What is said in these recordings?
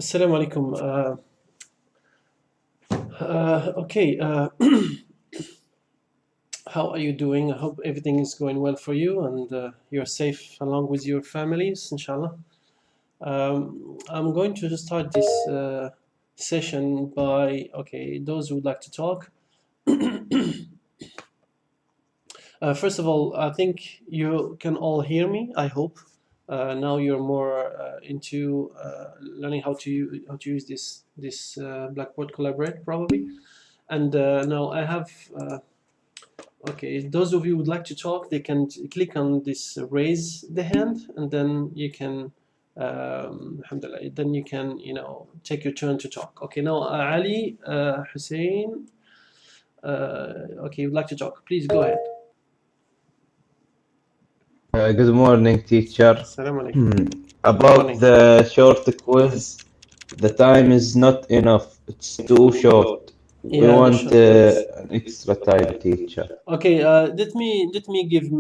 Assalamu alaikum. Okay, how are you doing? I hope everything is going well for you and you're safe along with your families, inshallah. I'm going to start this session by, okay, those who would like to talk. First of all, I think you can all hear me, I hope. Now you're more into learning how to use this Blackboard Collaborate probably. And now I have, okay, those of you who would like to talk, they can click on this raise the hand, and then you can, alhamdulillah, then you can, take your turn to talk. Okay, now Ali, Hussein, okay, you'd like to talk. Please go ahead. Good morning, teacher. Assalamu alaikum. About Morning. the short quiz, the time is not enough. It's too short. We Yeah, the want short quiz. an extra time, teacher. Okay, let me give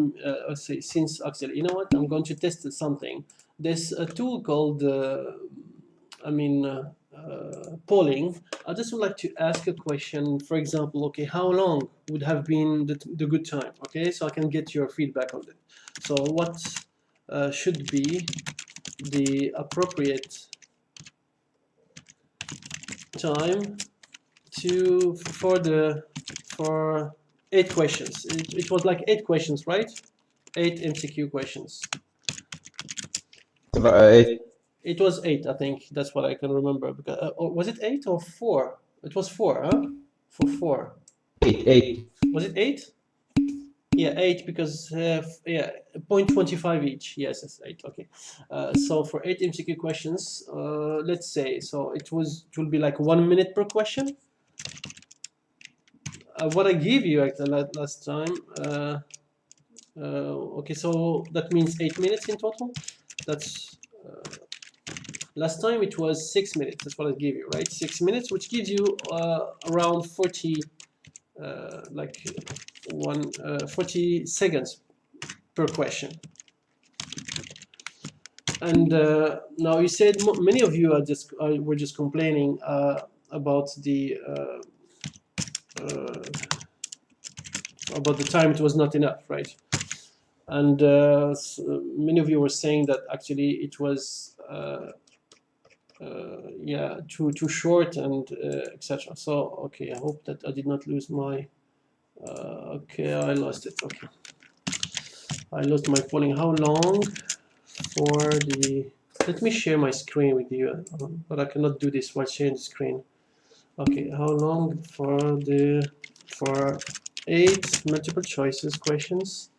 since actually, you know what? I'm going to test something. There's a tool called polling. I just would like to ask a question. For example, okay, how long would have been the good time? Okay, so I can get your feedback on it. So what should be the appropriate time for 8 questions? It was like 8 questions, right? 8 MCQ questions. It was 8, I think. That's what I can remember. Because, was it 8 or 4? It was 4, huh? For 4. 8. Was it 8? Yeah, 8 because, yeah, 0.25 each. Yes, it's 8. Okay. So for 8 MCQ questions, let's say, so it will be like 1 minute per question. What I gave you actually last time, okay, so that means 8 minutes in total. That's last time it was 6 minutes. That's what I gave you, right? 6 minutes, which gives you around 40, like 40 seconds per question. And now you said many of you were just complaining about the time. It was not enough, right? And many of you were saying that actually it was yeah, too short and etc. So okay, I hope that I did not lose my okay, I lost it. Okay, I lost my polling. How long for the, let me share my screen with you, but I cannot do this while sharing the screen. Okay, how long for 8 multiple choices questions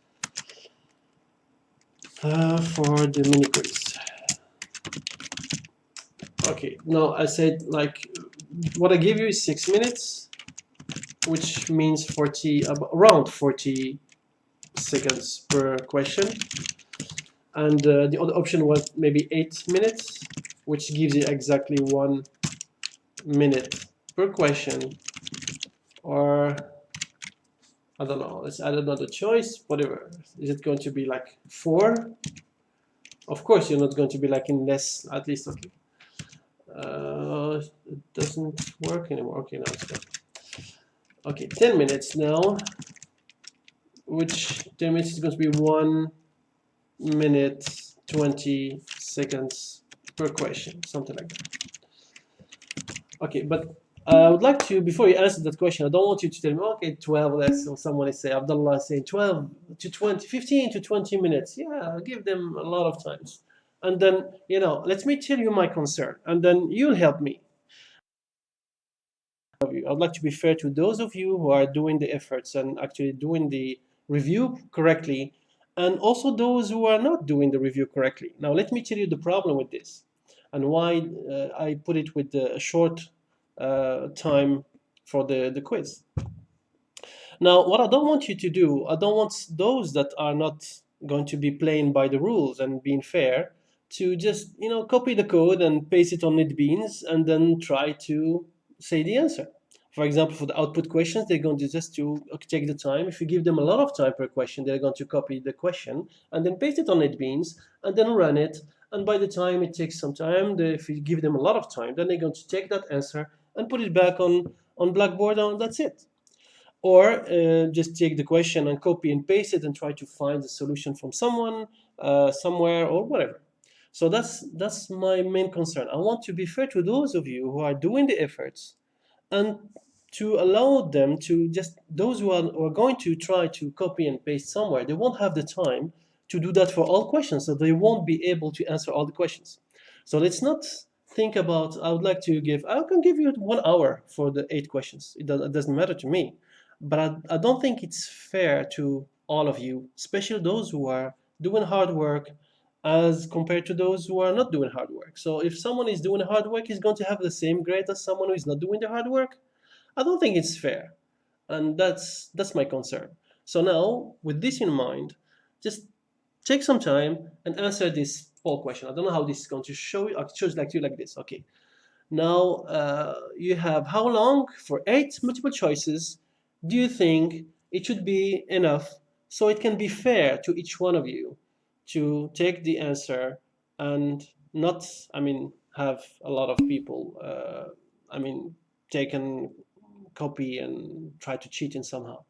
for the mini quiz. Okay, now I said like what I give you is 6 minutes, which means 40, around 40 seconds per question. And the other option was maybe 8 minutes, which gives you exactly 1 minute per question. Or I don't know, let's add another choice, whatever. Is it going to be like 4? Of course, you're not going to be like in less, at least, okay. It doesn't work anymore. Okay, now it's done. Okay, 10 minutes now, which 10 minutes is going to be 1 minute 20 seconds per question, something like that. Okay, but I would like to, before you answer that question, I don't want you to tell me, okay, 12, let's, or someone is saying, Abdullah is saying 12 to 20, 15 to 20 minutes. Yeah, give them a lot of times. And then, let me tell you my concern, and then you'll help me. I'd like to be fair to those of you who are doing the efforts and actually doing the review correctly, and also those who are not doing the review correctly. Now, let me tell you the problem with this and why I put it with a short time for the quiz. Now, what I don't want you to do, I don't want those that are not going to be playing by the rules and being fair to just, copy the code and paste it on NetBeans and then try to say the answer. For example, for the output questions, they're going to just take the time. If you give them a lot of time per question, they're going to copy the question and then paste it on NetBeans and then run it and by the time it takes some time, if you give them a lot of time, then they're going to take that answer and put it back on Blackboard, and that's it. Or just take the question and copy and paste it and try to find the solution from someone somewhere or whatever. So that's my main concern. I want to be fair to those of you who are doing the efforts, and to allow them to just, those who are going to try to copy and paste somewhere, they won't have the time to do that for all questions, so they won't be able to answer all the questions. So let's not think about, I would like to give, I can give you 1 hour for the 8 questions. It doesn't matter to me. But I don't think it's fair to all of you, especially those who are doing hard work, as compared to those who are not doing hard work. So if someone is doing hard work, he's going to have the same grade as someone who is not doing the hard work. I don't think it's fair, and that's my concern. So now, with this in mind, just take some time and answer this poll question. I don't know how this is going to show you. It shows like you like this. Okay. Now you have how long for 8 multiple choices do you think it should be enough, so it can be fair to each one of you to take the answer and not, have a lot of people, take and copy and try to cheat in somehow.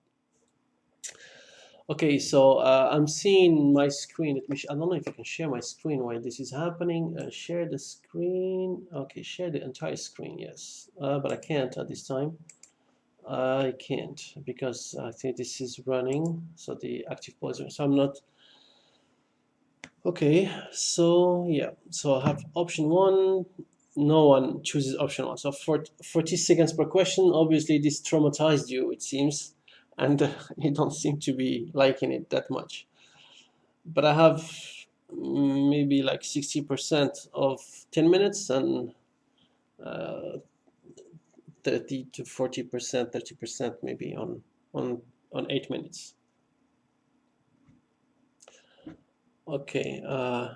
Okay, so I'm seeing my screen. I don't know if I can share my screen while this is happening. Share the screen. Okay, share the entire screen, yes. But I can't at this time. I can't because I think this is running. So the active poison. So I'm not. Okay, so yeah. So I have option 1. No one chooses option 1. So for 40 seconds per question. Obviously, this traumatized you, it seems, and you don't seem to be liking it that much. But I have maybe like 60% of 10 minutes and 30 to 40%, 30% maybe on 8 minutes. Okay,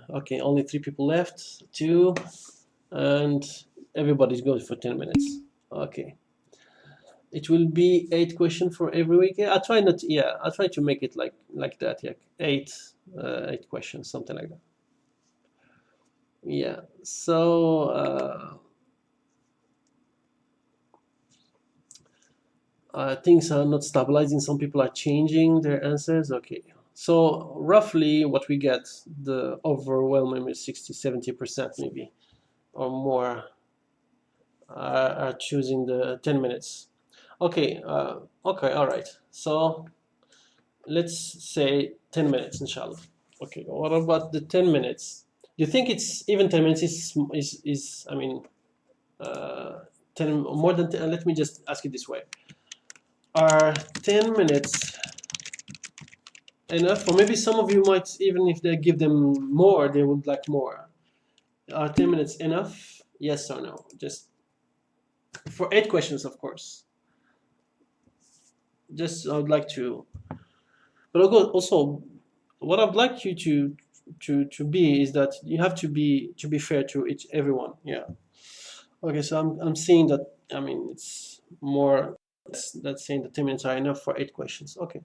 okay, only 3 people left, 2, and everybody's going for 10 minutes. Okay. It will be 8 questions for every week. Yeah, I try not. Yeah, I try to make it like that. Yeah, 8 questions, something like that. Yeah. So things are not stabilizing. Some people are changing their answers. Okay. So roughly, what we get, the overwhelming is 60-70% maybe, or more, are choosing the 10 minutes. Okay. Okay. All right. So let's say 10 minutes, inshallah. Okay, what about the 10 minutes? Do you think it's even 10 minutes is 10 more than 10, let me just ask it this way. Are 10 minutes enough? Or maybe some of you might, even if they give them more, they would like more. Are 10 minutes enough? Yes or no? Just for 8 questions, of course. Just I would like to, but also what I'd like you to be is that you have to be fair to everyone. Yeah. Okay, so I'm seeing that. It's more. That's saying that 10 minutes are enough for 8 questions. Okay.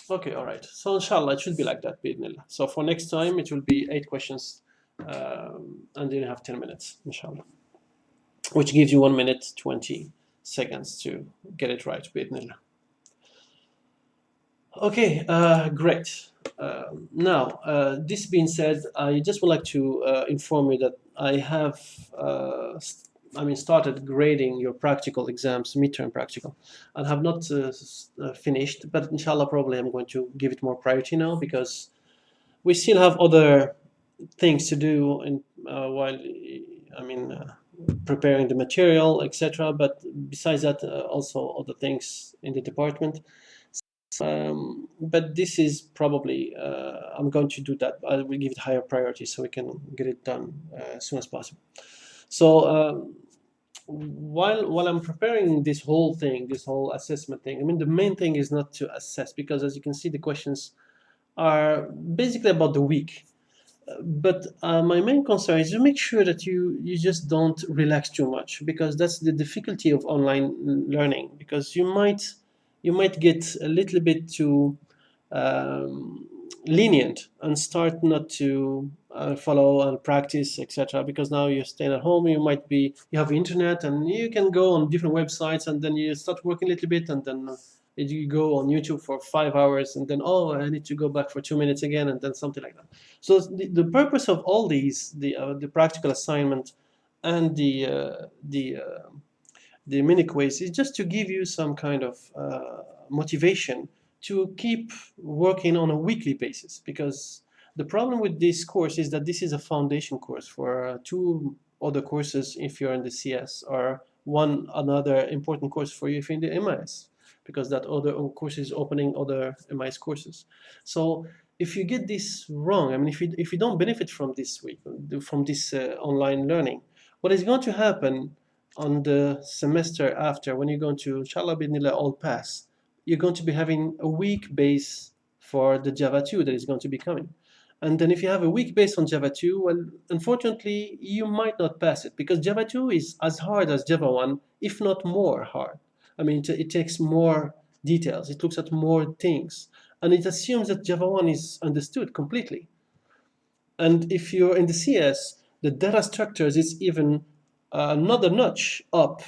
Okay. All right. So inshallah, it should be like that. Bismillah. So for next time, it will be 8 questions, and then you have 10 minutes, inshallah, which gives you 1 minute 20 seconds to get it right. Bismillah. Okay, great. Now, this being said, I just would like to inform you that I have, started grading your practical exams, midterm practical. I have not finished, but inshallah, probably I'm going to give it more priority now because we still have other things to do while, preparing the material, etc. But besides that, also other things in the department. But this is probably, I'm going to do that. I will give it higher priority so we can get it done as soon as possible. So while I'm preparing this whole thing, this whole assessment thing, the main thing is not to assess, because as you can see, the questions are basically about the week. But my main concern is to make sure that you just don't relax too much, because that's the difficulty of online learning, because you might get a little bit too lenient and start not to follow and practice, etc. Because now you're staying at home, you have internet and you can go on different websites, and then you start working a little bit, and then you go on YouTube for 5 hours, and then I need to go back for 2 minutes again, and then something like that. So the purpose of all these, the practical assignment and the mini quiz is just to give you some kind of motivation to keep working on a weekly basis, because the problem with this course is that this is a foundation course for two other courses if you're in the CS, or one another important course for you if you're in the MIS, because that other course is opening other MIS courses. So if you get this wrong, I mean, if you don't benefit from this week, from this online learning, what is going to happen on the semester after, when you're going to, inshallah bidnillah, all pass, you're going to be having a weak base for the Java 2 that is going to be coming. And then if you have a weak base on Java 2, well, unfortunately, you might not pass it, because Java 2 is as hard as Java 1, if not more hard. I mean, it takes more details, it looks at more things, and it assumes that Java 1 is understood completely. And if you're in the CS, the data structures is even another notch up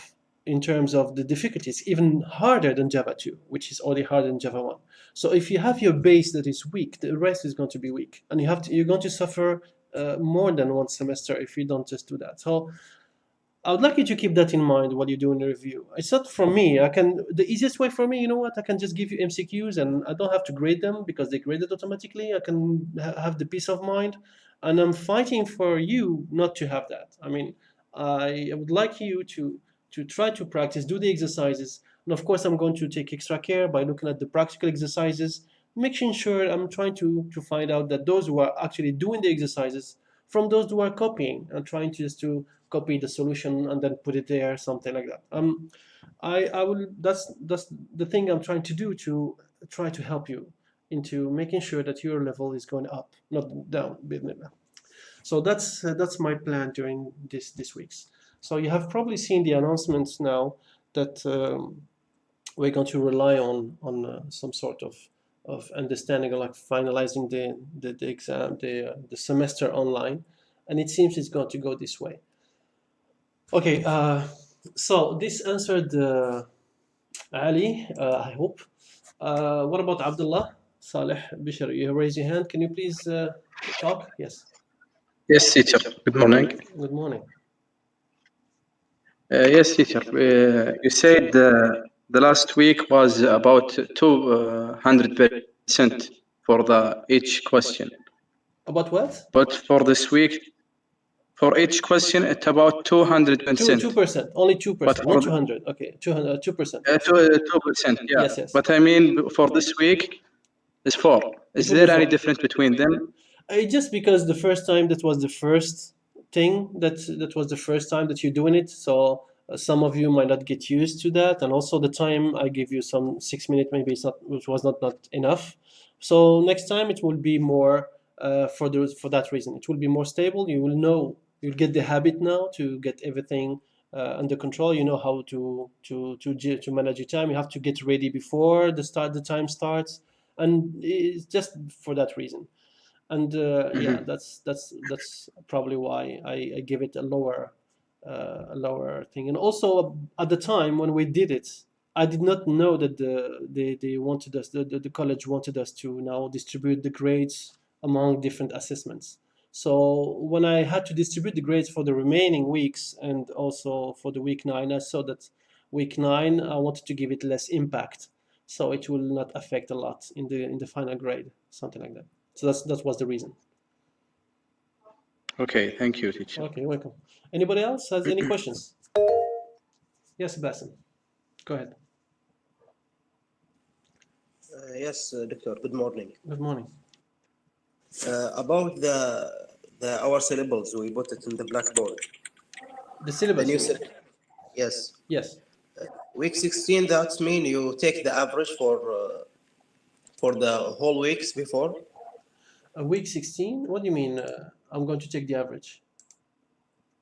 in terms of the difficulties, even harder than Java 2, which is already harder than Java 1. So if you have your base that is weak, the rest is going to be weak, and you're going to suffer more than one semester if you don't just do that. So I would like you to keep that in mind while you're doing the review. It's not from me. The easiest way for me, you know what? I can just give you MCQs and I don't have to grade them because they grade it automatically. I can have the peace of mind, and I'm fighting for you not to have that. I mean, I would like you to try to practice, do the exercises, and of course, I'm going to take extra care by looking at the practical exercises, making sure I'm trying to find out that those who are actually doing the exercises from those who are copying and trying just to copy the solution and then put it there, something like that. I will. That's the thing I'm trying to do, to try to help you into making sure that your level is going up, not down. So that's my plan during this week's. So you have probably seen the announcements now that we're going to rely on some sort of understanding, like finalizing the exam, the semester online, and it seems it's going to go this way. Okay, so this answered Ali, I hope. What about Abdullah? Saleh, Bishar, you raise your hand. Can you please talk? Yes. Yes, teacher. Good morning. Good morning. Yes, teacher. You said the last week was about 200% for each question. About what? But for this week, for each question, it's about 200%. 2%, only 2%, But not for 200. Okay, 200, 2%. 2%, yeah. Yes, yes. But I mean, for this week, it's 4. Is will be there any 4. difference between them? Just because the first time that was the first thing that was the first time that you're doing it, so some of you might not get used to that, and also the time I give you some 6 minutes, maybe which was not enough. So next time it will be more for that reason. It will be more stable. You'll get the habit now to get everything under control. You know how to manage your time. You have to get ready before the time starts, and it's just for that reason. And yeah, that's probably why I give it a lower thing. And also at the time when we did it, I did not know that they wanted us, the college wanted us to now distribute the grades among different assessments. So when I had to distribute the grades for the remaining weeks and also for the week 9, I saw that week 9 I wanted to give it less impact, so it will not affect a lot in the final grade, something like that. So that was the reason. Okay, thank you, teacher. Okay, welcome. Anybody else has any questions? Yes, Bassem. Go ahead. Yes, Doctor. Good morning. Good morning. About our syllables, we put it in the Blackboard. The syllabus. The new yes. Yes. Week 16. That's mean you take the average for the whole weeks before. Week 16. What do you mean? I'm going to take the average.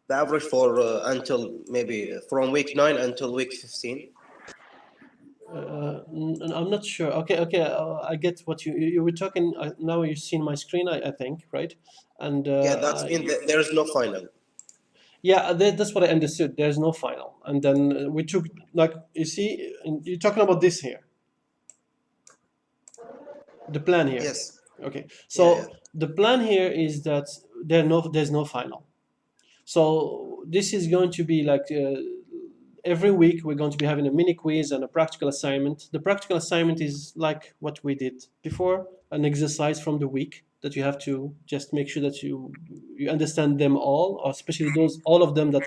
The average for until maybe from week 9 until week 15. I'm not sure. Okay. I get what you were talking. Now you've seen my screen, I think, right? And Yeah, that's mean that there is no final. yeah, that's what I understood. There's no final, and then we took, like, you see, you're talking about this here, the plan here. Yes. Okay, Yeah, yeah. so the plan here is that there's no final. So this is going to be like every week we're going to be having a mini quiz and a practical assignment. The practical assignment is like what we did before, an exercise from the week that you have to just make sure that you understand them all, or especially those all of them that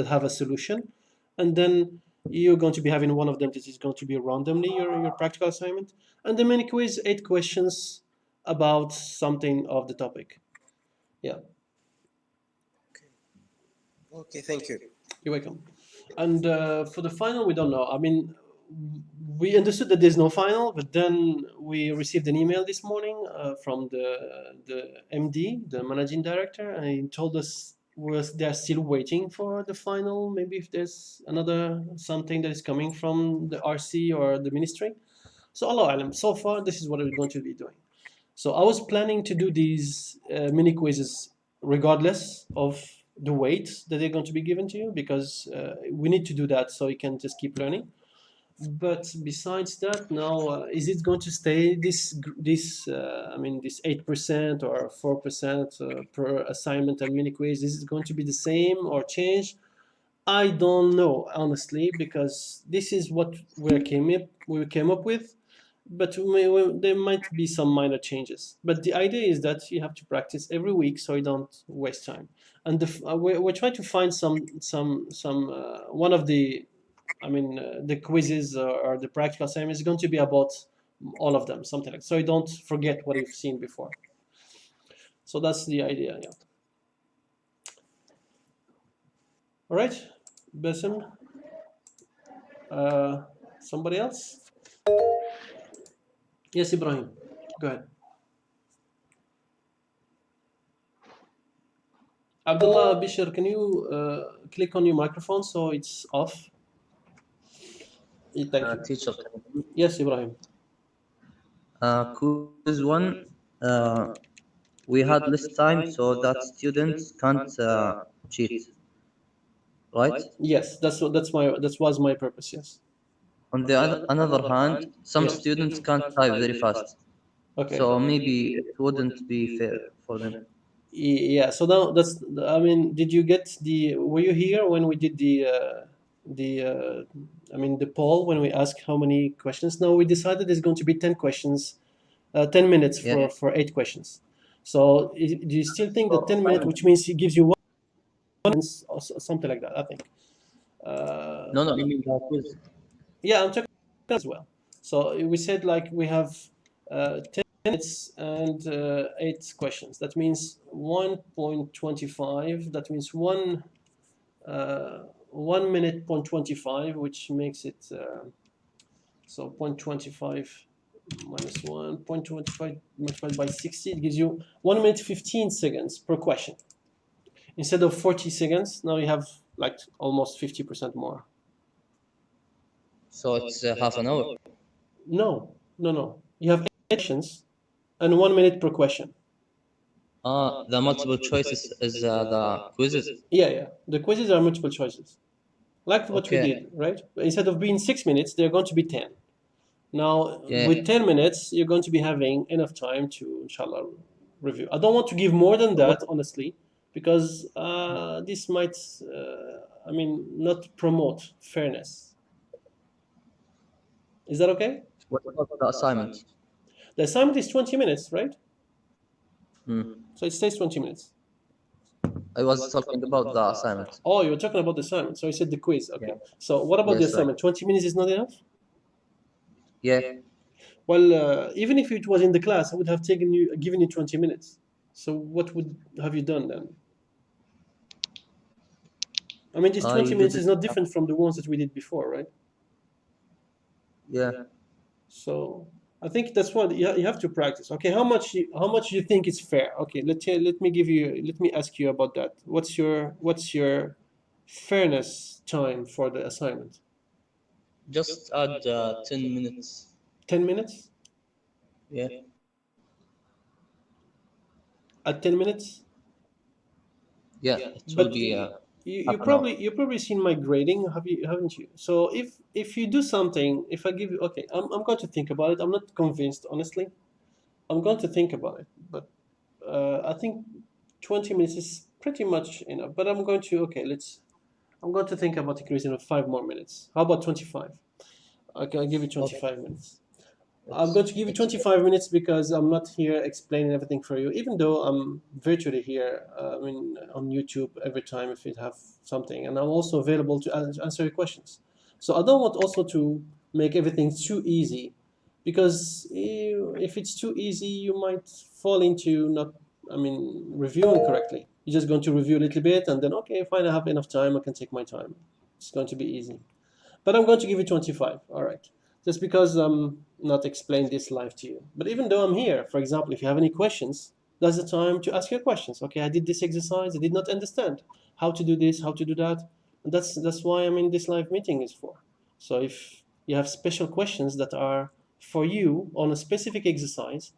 have a solution, and then you're going to be having one of them that is going to be randomly your practical assignment, and the mini quiz 8 questions about something of the topic. Yeah. Okay, thank you. You're welcome. And for the final, we don't know. I mean, we understood that there's no final, but then we received an email this morning from the MD, the managing director, and he told us they're still waiting for the final. Maybe if there's another something that is coming from the RC or the ministry. So Allah alam. So far, this is what we're going to be doing. So I was planning to do these mini quizzes regardless of the weight that they're going to be given to you, because we need to do that so you can just keep learning. But besides that, now is it going to stay this 8% or 4% per assignment and mini quiz? Is it going to be the same or change? I don't know, honestly, because this is what we came up with, but there might be some minor changes. But the idea is that you have to practice every week so you don't waste time. And we're trying to find some one of the quizzes or the practical assignment is going to be about all of them, something like, so you don't forget what you've seen before. So that's the idea. Yeah. All right, Basim. Somebody else? Yes, Ibrahim. Go ahead. Abdullah Bishir, can you click on your microphone so it's off? Thank you. Teacher, Yes, Ibrahim. quiz one, we had less time so that students can't cheat, right? Yes, that was my purpose. Yes. On the another hand, some Yeah. students can't type very fast, Okay. so maybe it wouldn't be fair for them. Yeah. So now did you get were you here when we did the poll, when we asked how many questions? No, we decided there's going to be 10 questions, 10 minutes Yeah. for 8 questions. So do you still think that 10 minutes, Fine. which means it gives you one or something like that, I think. No, I mean the quiz. Yeah, I'm talking as well. So we said like we have 10 minutes and 8 questions. That means 1.25. That means 1 minute 0.25, which makes it so 0.25 minus 1.25 multiplied by 60. It gives you 1 minute 15 seconds per question. Instead of 40 seconds, now you have like almost 50% more. So it's half an hour. No. You have 8 questions and 1 minute per question. The multiple choices is the quizzes. Yeah. The quizzes are multiple choices, like what we Okay. did, right? Instead of being 6 minutes, they're going to be 10. Now, Yeah. with 10 minutes, you're going to be having enough time to, inshallah, review. I don't want to give more than that, honestly, because this might, not promote fairness. Is that okay? What about the assignment? The assignment is 20 minutes, right? Hmm. So it stays 20 minutes. I was talking about the assignment. Oh, you were talking about the assignment. So you said the quiz. Okay. Yeah. So what about the Yes, right. assignment? 20 minutes is not enough? Yeah. Well, even if it was in the class, I would have given you 20 minutes. So what would have you done then? I mean, this 20 You minutes did is it. not different from the ones that we did before, right? Yeah. So I think that's what you have to practice. Okay, how much you think is fair? Okay, let me ask you about that. What's your fairness time for the assignment? Just add 10 minutes. 10 minutes? Yeah. At 10 minutes? Yeah, it will But be you half an hour. you probably seen my grading, haven't you? So if you do something, if I give you, okay, I'm going to think about it. I'm not convinced, honestly. I'm going to think about it, but I think 20 minutes is pretty much enough. But I'm going to, okay, I'm going to think about increasing it 5 more minutes. How about 25? Okay, I'll give you Okay. 25 minutes. I'm It's going to give you it's 25 minutes because I'm not here explaining everything for you, even though I'm virtually here, I mean, on YouTube every time if you have something. And I'm also available to answer your questions. So I don't want also to make everything too easy because if it's too easy, you might fall into not, I mean, reviewing correctly. You're just going to review a little bit and then, okay, fine, I have enough time, I can take my time. It's going to be easy. But I'm going to give you 25. All right. Just because I'm not explain this live to you. But even though I'm here, for example, if you have any questions, that's the time to ask your questions. Okay, I did this exercise. I did not understand how to do this, how to do that. And that's why I'm in this live meeting is for. So if you have special questions that are for you on a specific exercise,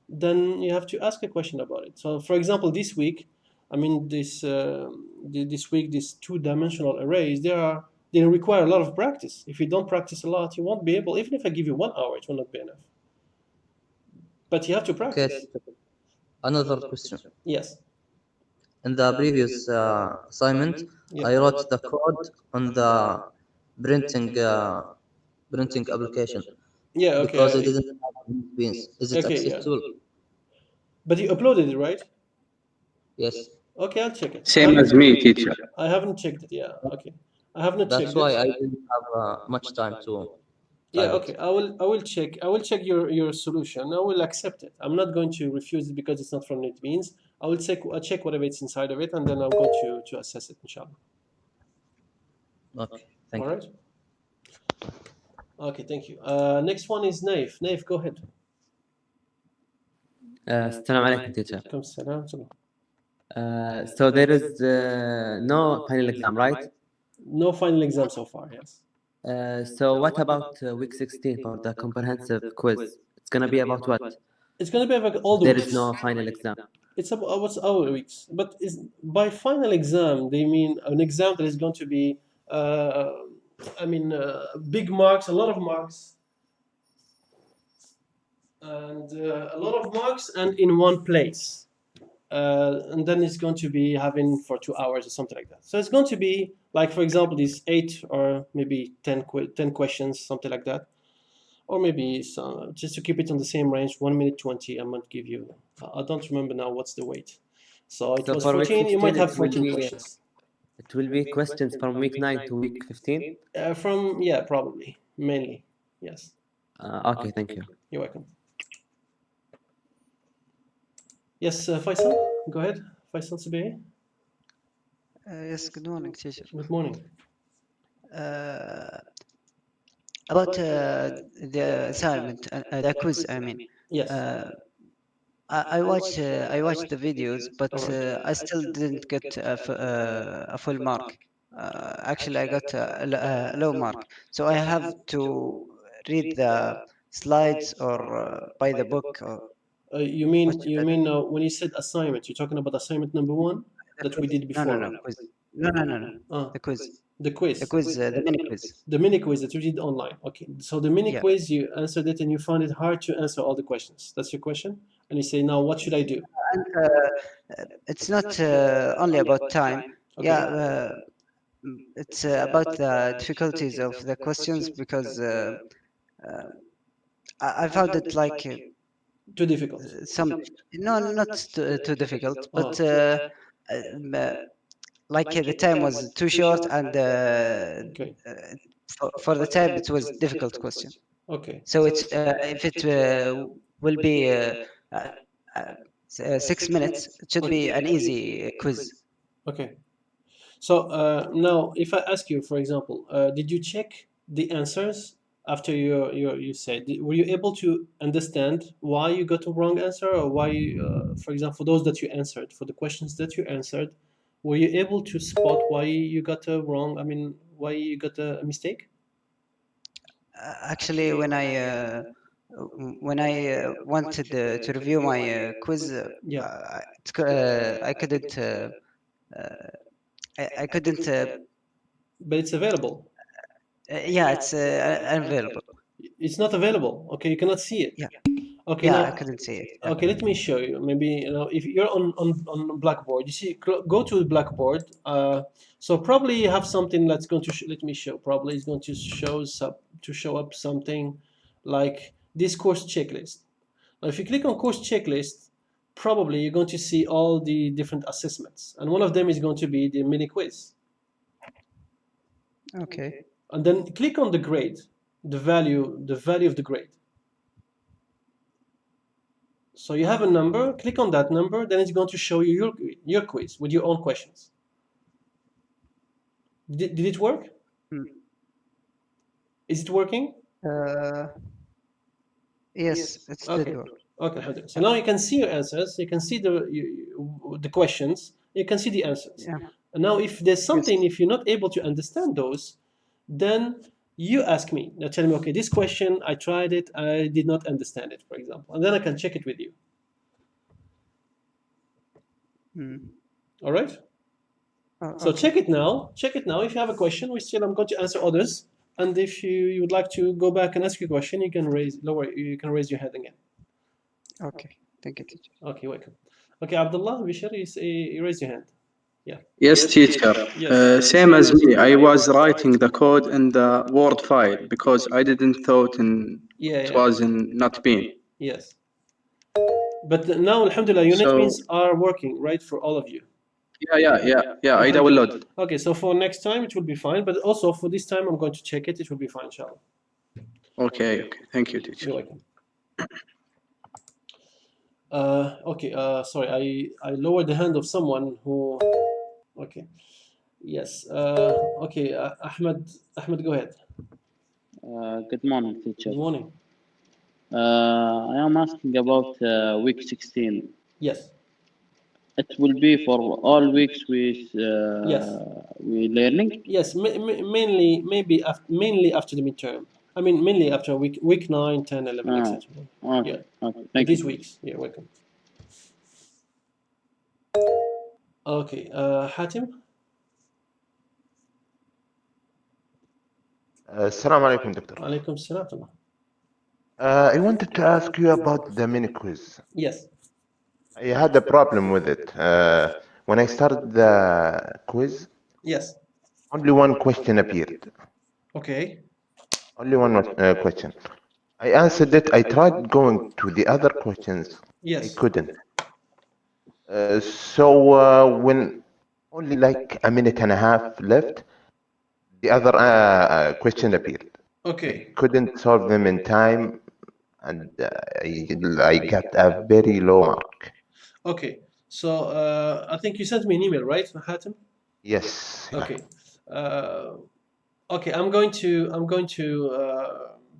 then you have to ask a question about it. So for example, this week, I mean this week, these two-dimensional arrays, they require a lot of practice. If you don't practice a lot, you won't be able, even if I give you 1 hour, it will not be enough. But you have to okay. practice. Another question. Yes. In the previous assignment, Yeah. I wrote the code on the printing printing application Yeah, okay. because I didn't have any beans. Is it Okay, yeah. acceptable? But you uploaded it, right? Yes. Okay, I'll check it. Same as me, teacher. I haven't checked it. Yeah, okay. I have not That's checked it. why I didn't have much time to Yeah, type okay. it. I will check your solution. I will accept it. I'm not going to refuse it because it's not from NetBeans. I'll check whatever it's inside of it and then I'm going to assess it, inshallah. Okay, All thank you. right. Okay, thank you. Next one is Naif. Naif, go ahead. Assalamu alaikum, teacher. Come salam. So there is no final exam, right? No final exam so far, yes. So what about week 16 for the comprehensive quiz? It's gonna be about what? It's going to be about all the There weeks. is no final exam. It's about what's our weeks. But is by final exam, they mean an exam that is going to be, big marks, a lot of marks, and a lot of marks, and in one place. And then it's going to be having for 2 hours or something like that. So it's going to be like, for example, these 8 or maybe 10 questions, something like that. Or maybe some, just to keep it on the same range, 1 minute 20. I might give you. I don't remember now what's the weight. So it So was for week 14. You might 16, have 14 questions. it will be questions from week 9 to week 15. Probably mainly, yes. Okay, thank you. You're welcome. Yes, Faisal, go ahead. Faisal Sabih. Yes, good morning, teacher. Good morning. About the assignment, the quiz, I mean. Yes. I watched the videos, but Alright. I still didn't get a full mark. Actually, I got a low mark. So I have to read the slides or buy the book. Or You what mean should I do? when you said assignment, you're talking about assignment number 1 The that we quiz. did No, no, before. no, quiz. No. Ah, The quiz. the quiz. The mini quiz. The mini quiz that you did online. Okay. So the mini Yeah. quiz, you answered it and you found it hard to answer all the questions. That's your question? And you say, now what should I do? And it's not only about time. Okay. Yeah, it's about the difficulties of the questions because I found it like Too difficult. some not too difficult, but um, uh, like the time was too short, and Okay. for the time it was difficult question. Okay. So it's if it will be 6 minutes, it should be an easy quiz. Okay. So now, if I ask you, for example, did you check the answers after you said? Were you able to understand why you got a wrong answer, or why, for example, for those that you answered, for the questions that you answered, were you able to spot why you got a wrong? I mean, why you got a mistake? Actually, when I wanted to review my quiz, Yeah. I couldn't. I couldn't. But it's available. Yeah, it's unavailable. It's not available. Okay, you cannot see it. Yeah. Okay, Yeah, now I couldn't see it. okay, let me show you. Maybe if you're on Blackboard, you see, go to Blackboard. So probably you have something that's going to let me show. Probably it's going to show up something like this course checklist. Now, if you click on course checklist, probably you're going to see all the different assessments, and one of them is going to be the mini quiz. Okay. And then click on the grade, the value of the grade. So you have a number, click on that number, then it's going to show you your quiz with your own questions. Did it work? Hmm. Is it working? Yes, it did Okay. work. Okay, so now you can see your answers, you can see the questions, you can see the answers. Yeah. And now if there's something, if you're not able to understand those, then you ask me. Now tell me, okay, this question, I tried it, I did not understand it, for example. And then I can check it with you. Hmm. All right? Oh, So okay. check it now. Check it now. If you have a question, I'm going to answer others. And if you would like to go back and ask your question, you can raise your hand again. Okay. Thank you, teacher. Okay, welcome. Okay, Abdullah, Bishar, you raise your hand. Yes, teacher. Yes. Same as me. I was writing the code in the Word file because I didn't thought it was in not being. Yes. But now, alhamdulillah, your So NetBeans are working, right, for all of you. yeah. I downloaded. Okay, so for next time it will be fine, but also for this time I'm going to check it. It will be fine, inshallah. Okay. Thank you, teacher. You're welcome. Okay, sorry, I lowered the hand of someone who. Okay. Yes. Okay, Ahmed, go ahead. Good morning, teacher. Good morning. I am asking about week 16. Yes. It will be for all weeks Yes. we learning. Yes, mainly after the midterm. I mean, mainly after week 9, 10, 11, etc. Okay, Yeah. okay, thank These you. weeks. Yeah, welcome. Okay, Hatim. Assalamu alaikum, Doctor. Alaikum salam. I wanted to ask you about the mini quiz. Yes. I had a problem with it. When I started the quiz, Yes. only one question appeared. Okay. Only one question. I answered it. I tried going to the other questions. Yes. I couldn't. So when only like a minute and a half left, the other question appeared. Okay. I couldn't solve them in time, and I got a very low mark. Okay. So I think you sent me an email, right, Hatim? Yes. Okay. Okay. I'm going to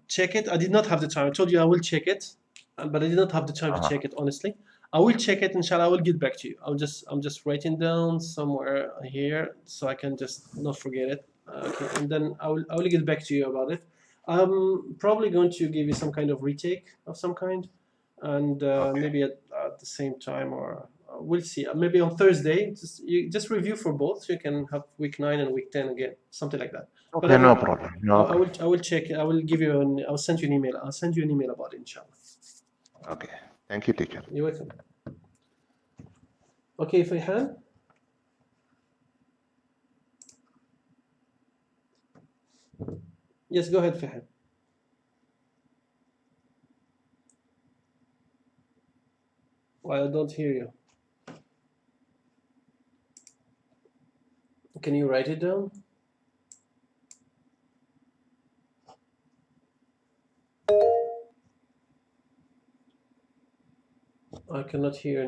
check it. I did not have the time. I told you I will check it, but I did not have the time to check it, honestly. I will check it, inshallah. I will get back to you. I'm just writing down somewhere here so I can just not forget it. Okay, and then I will get back to you about it. I'm probably going to give you some kind of retake of some kind, and maybe at the same time, or we'll see. Maybe on Thursday, you just review for both, so you can have week 9 and week 10 again, something like that. Okay, But no problem. No problem. I will check. I will give you I'll send you an email. I'll send you an email about it, inshallah. Okay. Thank you, teacher. You're welcome. Okay, Fayhan. Yes, go ahead, Fayhan. Well, I don't hear you. Can you write it down? I cannot hear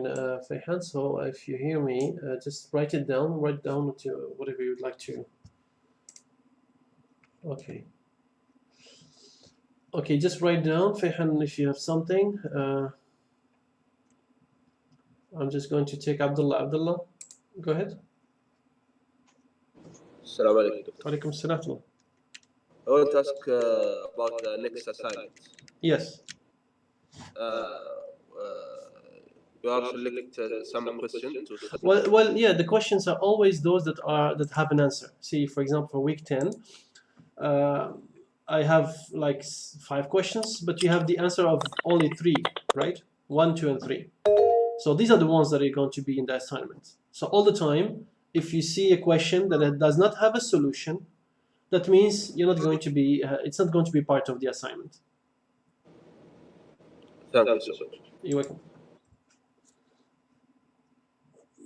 Fayhan, so if you hear me, just write it down. Write down to whatever you'd like to. Okay. Okay, just write down, Fayhan, if you have something. I'm just going to take Abdullah. Abdullah, go ahead. Assalamu alaikum. Alaikum salam. I want to ask about the next assignment. Yes. You are select some question to Well, yeah. The questions are always those that have an answer. See, for example, for week 10, I have like 5 questions, but you have the answer of only 3, right? 1, 2, and 3. So these are the ones that are going to be in the assignment. So all the time, if you see a question that does not have a solution, that means you're not going to be. It's not going to be part of the assignment. Thank you so much. You're welcome.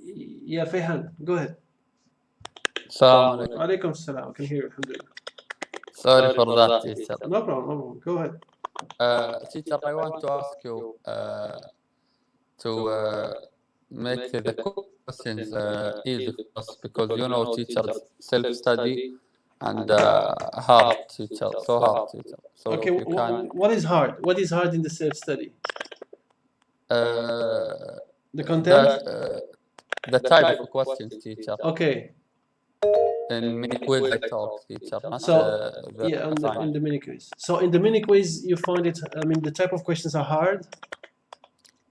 Yeah, Fayhan, go ahead. Assalamu alaikum. Alaikum salam. I can hear you. Alhamdulillah. Sorry for that, teacher. No problem. No problem. Go ahead. Teacher, I want to ask you to make the questions easy for us, because you know teachers self-study and hard teacher, so hard teacher. So Okay, if you can, what is hard? What is hard in the self-study? The content? the type of questions, teacher. Okay. In mini quiz, I talk, teacher. Not So the yeah, in assignment. the mini quiz. So in the mini quiz, you find it. I mean, the type of questions are hard.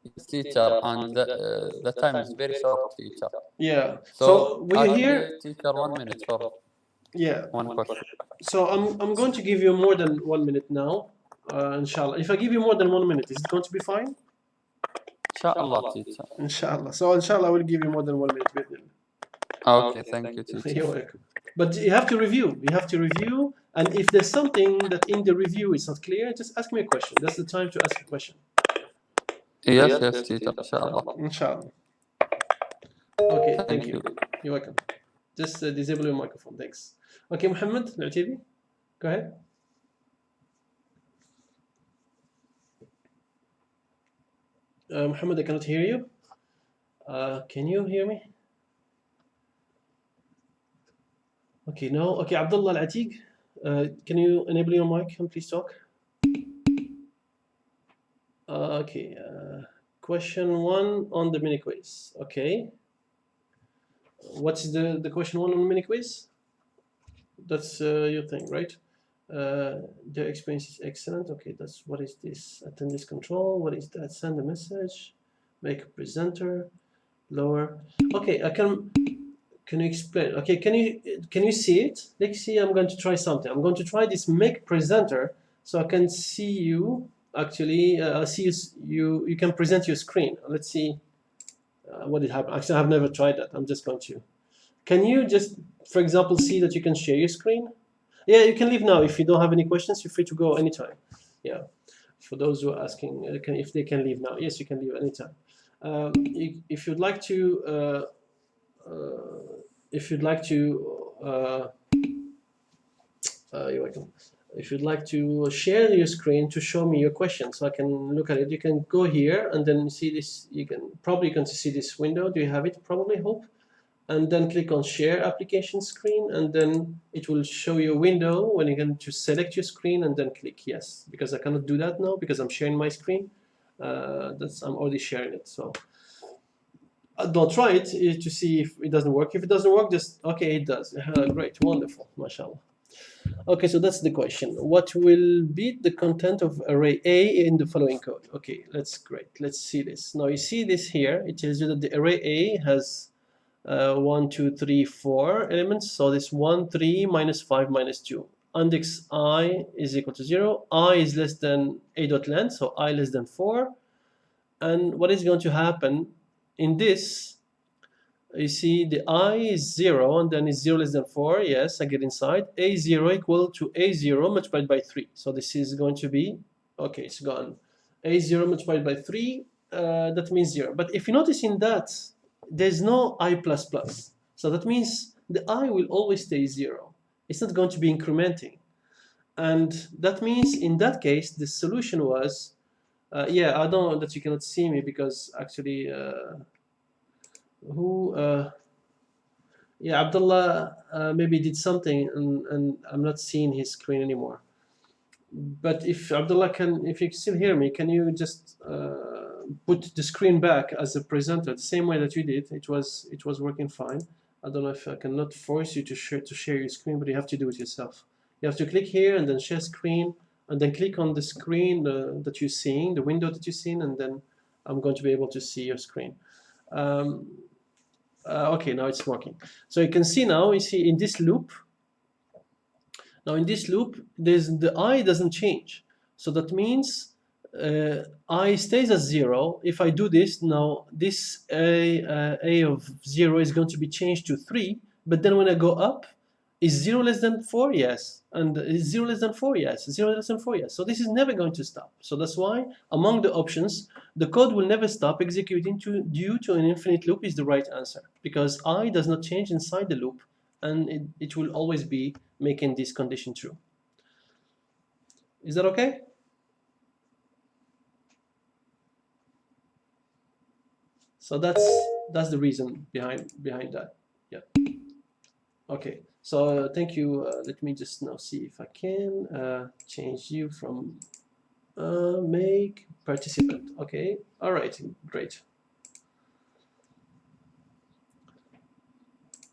Yes, teacher, and the time is very short, teacher. Yeah. So will you I'll hear? give teacher 1 minute for Yeah. one question. So I'm going to give you more than 1 minute now, inshallah. If I give you more than 1 minute, is it going to be fine? Inshallah, teacher. Inshallah. So inshallah, I will give you more than 1 minute. Okay, thank you, teacher. You're welcome. But you have to review. You have to review, and if there's something that in the review is not clear, just ask me a question. That's the time to ask a question. Yes, teacher. Inshallah. Inshallah. Okay, thank you. You're welcome. Just disable your microphone. Thanks. Okay, Muhammad Al-Atibi, go ahead. Muhammad, I cannot hear you. Can you hear me? Okay, no. Okay, Abdullah Al-Atiq, can you enable your mic and please talk? Okay, question 1 on the mini quiz. Okay. What's the question 1 on the mini quiz? That's your thing, right? Their experience is excellent. Okay, that's what is this? Attendance control. What is that? Send a message. Make a presenter. Lower. Okay, I can. Can you explain? Okay, can you see it? Let's see. I'm going to try something. I'm going to try this make presenter, so I can see you. Actually, see you. You can present your screen. Let's see what it happens. Actually, I've never tried that. I'm just going to. Can you just, for example, see that you can share your screen? Yeah, you can leave now. If you don't have any questions, you're free to go anytime. Yeah, for those who are asking if they can leave now. Yes, you can leave anytime. If you'd like to, you're welcome. If you'd like to share your screen to show me your question, so I can look at it, you can go here and then see this. You can probably see this window. Do you have it? Probably, hope. And then click on share application screen, and then it will show you a window when you're going to select your screen and then click yes, because I cannot do that now because I'm sharing my screen. I'm already sharing it, so don't try it to see if it doesn't work. If it doesn't work, just okay, it does. Great, wonderful, mashallah. Okay, so that's the question. What will be the content of array A in the following code? Okay, that's great. Let's see this. Now you see this here. It tells you that the array A has 1, 2, 3, 4 elements. So this 1, 3, minus 5, minus 2. Index I is equal to 0. I is less than a dot length, so I less than 4. And what is going to happen in this? You see the I is 0, and then is 0 less than 4. Yes, I get inside. A0 equal to A0 multiplied by 3. So this is going to be, okay, it's gone. A0 multiplied by 3, that means 0. But if you notice in that, there's no I++. So that means the I will always stay 0. It's not going to be incrementing. And that means in that case, the solution was, yeah, I don't know that you cannot see me because actually, yeah, Abdullah maybe did something and I'm not seeing his screen anymore. But if Abdullah if you still hear me, can you just put the screen back as a presenter the same way that you did? It was working fine. I don't know if I cannot force you to share your screen, but you have to do it yourself. You have to click here and then share screen, and then click on the screen that you're seeing, the window that you're seeing, and then I'm going to be able to see your screen. Okay, now it's working. So you can see now, you see in this loop, the I doesn't change. So that means I stays at 0. If I do this, now this A of 0 is going to be changed to 3, but then when I go up, is 0 less than 4? Yes. And is 0 less than 4? Yes. 0 less than 4? Yes. So this is never going to stop. So that's why among the options, the code will never stop executing due to an infinite loop is the right answer, because I does not change inside the loop, and it will always be making this condition true. Is that okay? So that's the reason behind that. Yeah. Okay. So thank you. Let me just now see if I can change you from make participant. Okay. All right. Great.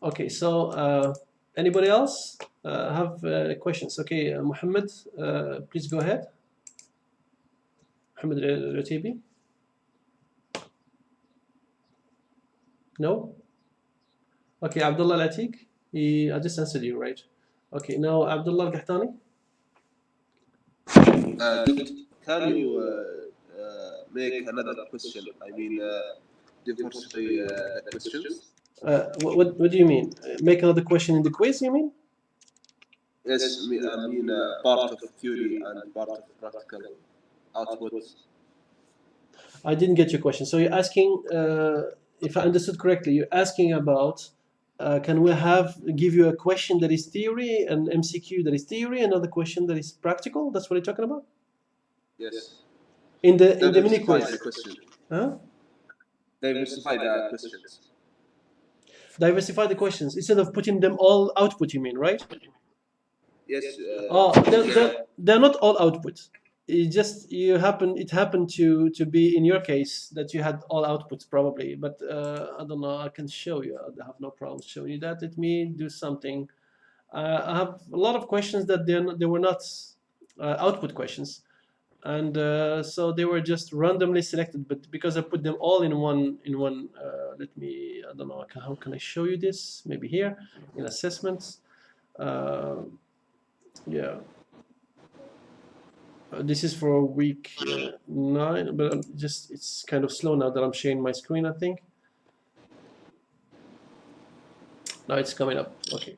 Okay. So anybody else have questions? Okay, Muhammad, please go ahead. Muhammad Ratibi. No. Okay, Abdullah Latik. I just answered you, right? Okay, now Abdullah Al-Qahtani. Can you make another question? I mean, diversify the questions. What do you mean? Make another question in the quiz, you mean? Yes, I mean part of theory and part of practical outputs. I didn't get your question. So you're asking, if I understood correctly, you're asking about can we give you a question that is theory, an MCQ that is theory, another question that is practical? That's what you're talking about? Yes. In the mini quiz. The question. Huh? Diversify the questions. Diversify the questions instead of putting them all output. You mean, right? Yes. They're not all output. It happened to be in your case that you had all outputs probably, but I don't know. I can show you. I have no problem showing you that. Let me do something. I have a lot of questions that they were not output questions, and so they were just randomly selected. But because I put them all in one, let me. I don't know. How can I show you this? Maybe here in assessments. Yeah. This is for week 9, but it's kind of slow now that I'm sharing my screen, I think. Now it's coming up. Okay.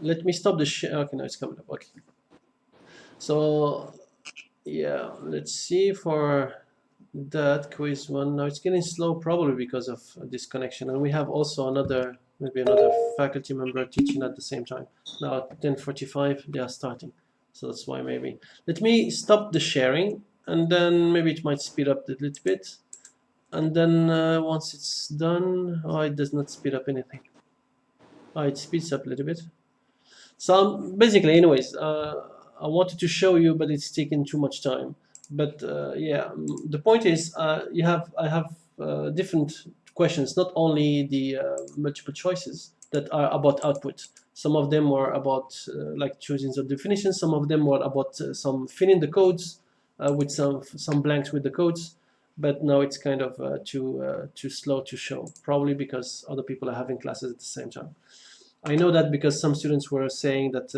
Let me stop the share. Okay, now it's coming up. Okay. So, yeah, let's see for that quiz one. Now it's getting slow probably because of this connection. And we have also maybe another faculty member teaching at the same time. Now at 10:45, they are starting. So that's why maybe. Let me stop the sharing, and then maybe it might speed up a little bit. And then once it's done, it does not speed up anything. It speeds up a little bit. So basically, anyways, I wanted to show you, but it's taking too much time. But yeah, the point is, I have different questions, not only the multiple choices that are about output. Some of them were about like choosing the definition. Some of them were about some filling the codes with some blanks with the codes. But now it's kind of too slow to show, probably because other people are having classes at the same time. I know that because some students were saying that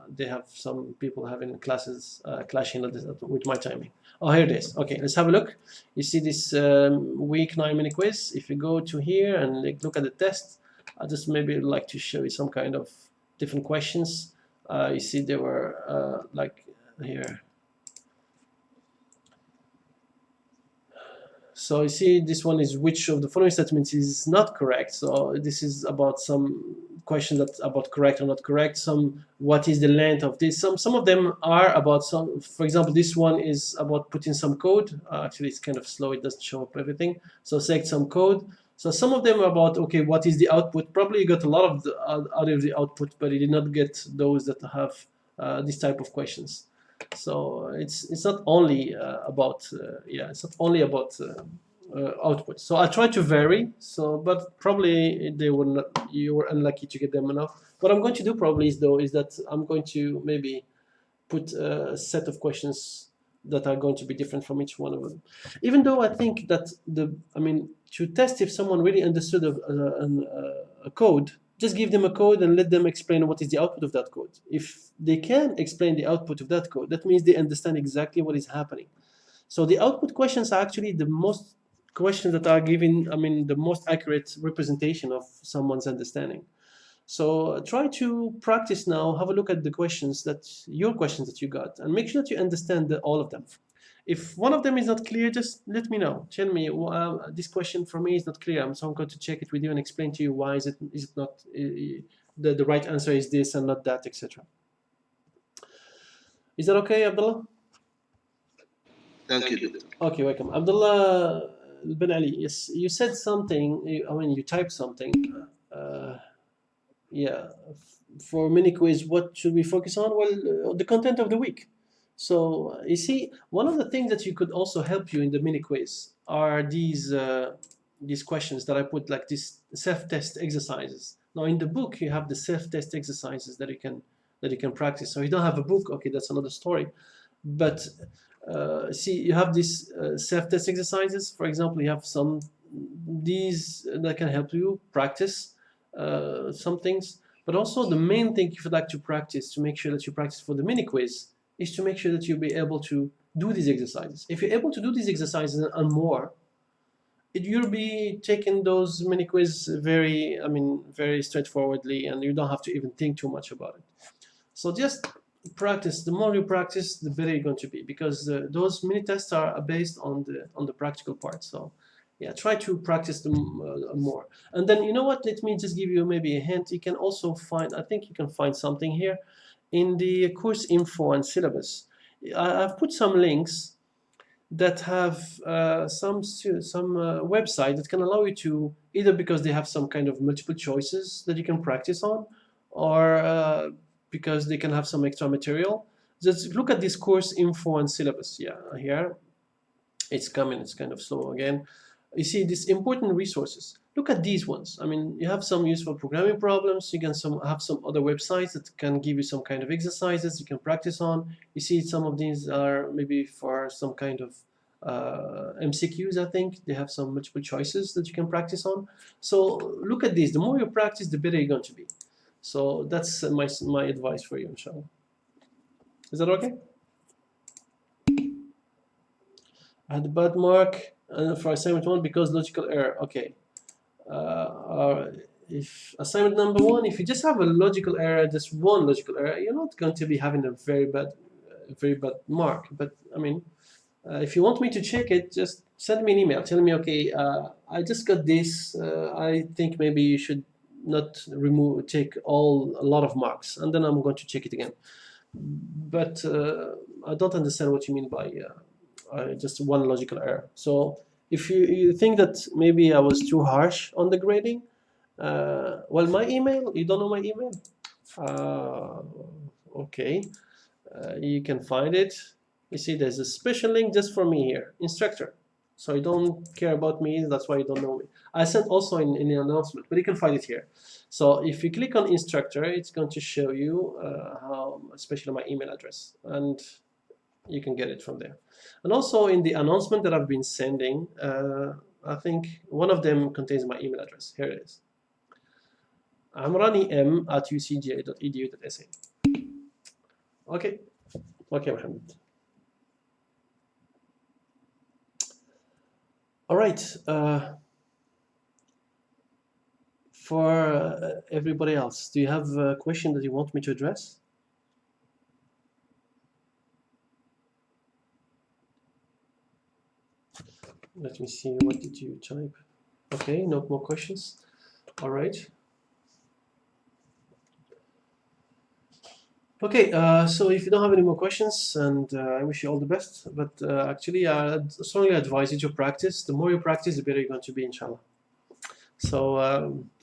they have some people having classes clashing with my timing. Oh, here it is. Okay, let's have a look. You see this week 9 mini quiz. If you go to here and look at the test, I just maybe like to show you some kind of different questions. You see they were like here. So you see this one is which of the following statements is not correct. So this is about some question that's about correct or not correct. Some what is the length of this. Some of them are about some. For example, this one is about putting some code. Actually, it's kind of slow. It doesn't show up everything. So select some code. So some of them are about okay, what is the output? Probably you got a lot of out of the output, but you did not get those that have this type of questions. So it's not only about it's not only about output. So I try to vary. So, but probably they were not. You were unlucky to get them enough. What I'm going to do probably is that I'm going to maybe put a set of questions that are going to be different from each one of them. Even though I think that to test if someone really understood a code, just give them a code and let them explain what is the output of that code. If they can explain the output of that code, that means they understand exactly what is happening. So the output questions are actually the most questions that are giving, the most accurate representation of someone's understanding. So try to practice now, have a look at your questions that you got, and make sure that you understand all of them. If one of them is not clear, just let me know. Tell me, this question for me is not clear. So I'm going to check it with you and explain to you why is it not, the right answer is this and not that, etc. Is that okay, Abdullah? Thank you, Doctor. Okay, welcome. Abdullah Ben Ali, yes, you said something, you typed something. Yeah, for mini quiz, what should we focus on? Well, the content of the week. So you see, one of the things that you could also help you in the mini quiz are these questions that I put, like these self-test exercises. Now in the book you have the self-test exercises that you can practice. So you don't have a book, okay, that's another story. But see, you have these self-test exercises. For example, you have these that can help you practice some things. But also the main thing, if you'd like to practice, to make sure that you practice for the mini quiz, is to make sure that you'll be able to do these exercises. If you're able to do these exercises and more, you'll be taking those mini quiz very straightforwardly, and you don't have to even think too much about it. So just practice. The more you practice, the better you're going to be, because those mini tests are based on the practical part. So yeah, try to practice them more. And then, you know what, let me just give you maybe a hint. You can also find, I think you can find something here in the course info and syllabus. I've put some links that have some website that can allow you to, either because they have some kind of multiple choices that you can practice on, or because they can have some extra material. Just look at this course info and syllabus. Yeah, here it's coming. It's kind of slow again. You see these important resources. Look at these ones. You have some useful programming problems. You can have some other websites that can give you some kind of exercises you can practice on. You see some of these are maybe for some kind of MCQs, I think. They have some multiple choices that you can practice on. So look at these. The more you practice, the better you're going to be. So that's my advice for you, inshallah. Is that okay? I had a bad mark for assignment 1 because logical error. Okay. If assignment number 1, if you just have a logical error, just one logical error, you're not going to be having a very bad mark. But if you want me to check it, just send me an email. Tell me, okay, I just got this. I think maybe you should not take a lot of marks, and then I'm going to check it again. But I don't understand what you mean by just one logical error. So if you think that maybe I was too harsh on the grading, well, my email, you don't know my email? Okay, you can find it. You see there's a special link just for me here, instructor. So you don't care about me, that's why you don't know me. I sent also in the announcement, but you can find it here. So if you click on instructor, it's going to show you especially my email address, and you can get it from there. And also in the announcement that I've been sending, I think one of them contains my email address. Here it is. amraniem@ucga.edu.sa. Okay, Mohammed. All right. For everybody else, do you have a question that you want me to address? Let me see, what did you type? Okay, no more questions. All right. Okay, so if you don't have any more questions, and I wish you all the best, but actually I strongly advise you to practice. The more you practice, the better you're going to be, inshallah. So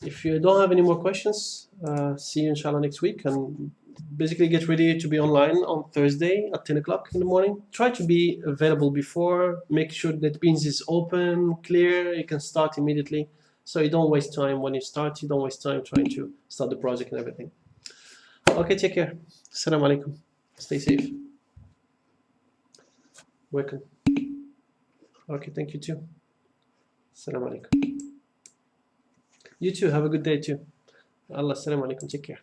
if you don't have any more questions, see you inshallah next week, and basically get ready to be online on Thursday at 10 o'clock in the morning. Try to be available before. Make sure that Beans is open, clear. You can start immediately. So you don't waste time when you start. You don't waste time trying to start the project and everything. Okay, take care. Assalamu alaikum. Stay safe. Welcome. Okay, thank you too. Assalamu alaikum. You too. Have a good day too. Allah, assalamu alaikum. Take care.